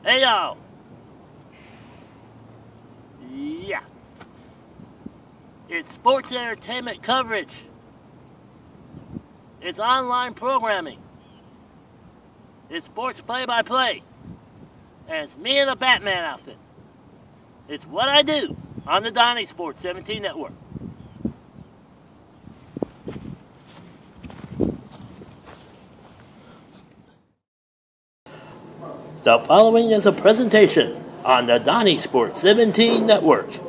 Hey y'all. Yeah. It's sports entertainment coverage. It's online programming. It's sports play-by-play. And it's me in a Batman outfit. It's what I do on the Donniesport'S 17 network. The following is a presentation on the Donniesport'S 17 network.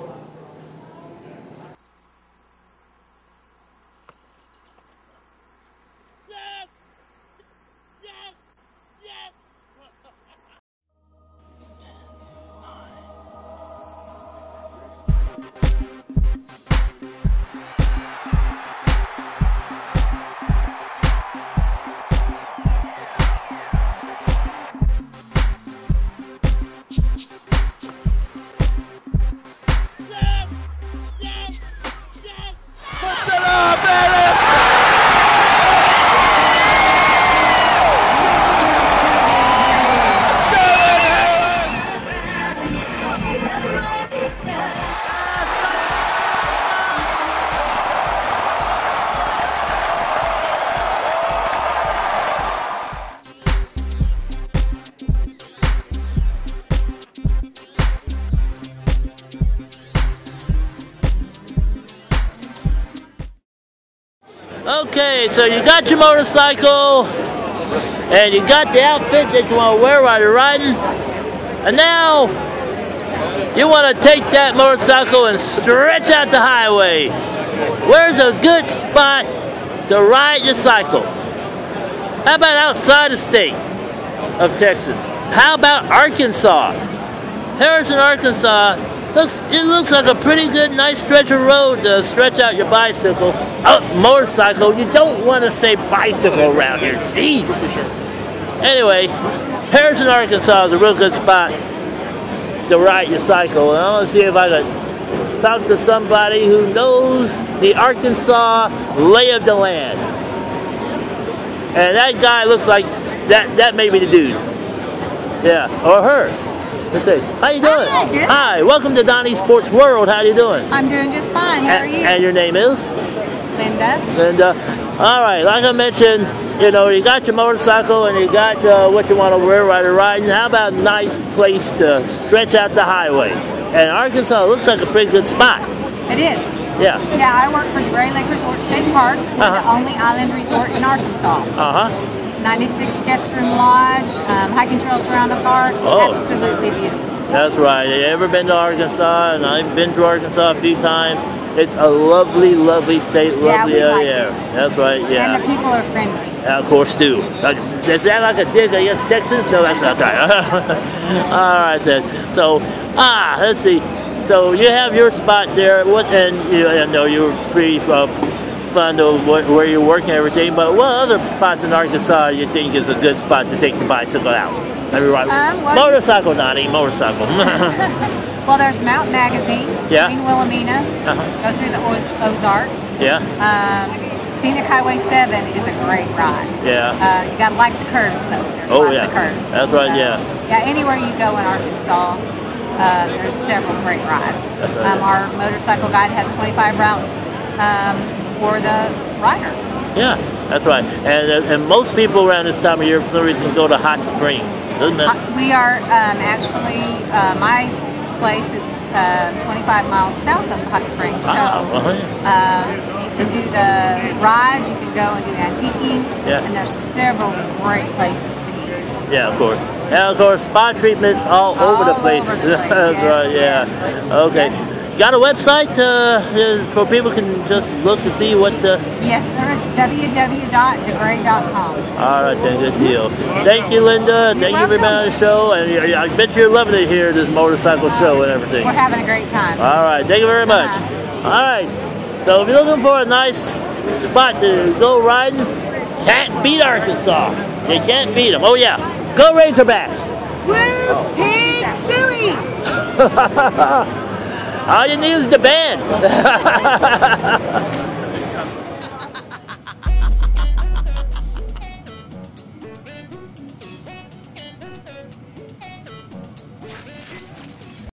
Okay, so you got your motorcycle, and you got the outfit that you want to wear while you're riding, and now you want to take that motorcycle and stretch out the highway. Where's a good spot to ride your cycle? How about outside the state of Texas? How about Arkansas? Harrison, Arkansas. It looks like a pretty good, nice stretch of road to stretch out your bicycle. Oh, motorcycle. You don't want to say bicycle around here. Jeez. Anyway, Harrison, Arkansas is a real good spot to ride your cycle. And I want to see if I can talk to somebody who knows the Arkansas lay of the land. And that guy looks like that may be the dude. Yeah, or her. Let's see. How you doing? Hi, good. Hi, welcome to Donniesport'S World. How you doing? I'm doing just fine. How are you? And your name is? Linda. Linda. All right, like I mentioned, you know, you got your motorcycle and you got what you want to wear while you're riding. How about a nice place to stretch out the highway? And Arkansas looks like a pretty good spot. It is. Yeah. Yeah, I work for DeGray Lake Resort State Park. We're the only island resort in Arkansas. 96 guest room lodge, hiking trails around the park. Oh. Absolutely beautiful. That's right. Have you ever been to Arkansas? And I've been to Arkansas a few times. It's a lovely, lovely state, lovely area. That's right, yeah. And the people are friendly. Of course, do. Is that like a dig against Texans? No, that's not right. All right, then. So, let's see. So you have your spot there. I know you're pretty fun to where you're working and everything, but what other spots in Arkansas you think is a good spot to take your bicycle out? Motorcycle, Donnie, motorcycle. Well, there's Mountain Magazine, in Wilhelmina, go through the Ozarks. Yeah. Scenic Highway 7 is a great ride. Yeah. You gotta like the curves though. There's lots of curves. That's right, Yeah, anywhere you go in Arkansas, there's several great rides. Our motorcycle guide has 25 routes for the rider. Yeah, that's right. And most people around this time of year, for some reason, go to hot springs, doesn't it? We are actually, my place is 25 miles south of Hot Springs. So you can do the rides, you can go and do antiquing, and there's several great places to eat. Yeah, of course. And of course, spa treatments all over the place. That's right, yeah. Okay. Got a website so people can just look to see what Yes, sir. It's www.degray.com. All right, then, good deal. Thank you, Linda. Thank you for being on the show. And I bet you're loving it here, this motorcycle show and everything. We're having a great time. All right, thank you very much. All right, so if you're looking for a nice spot to go riding, can't beat Arkansas. You can't beat them. Oh, yeah. Go Razorbacks. Woo! Pig Suey! All you need is the band.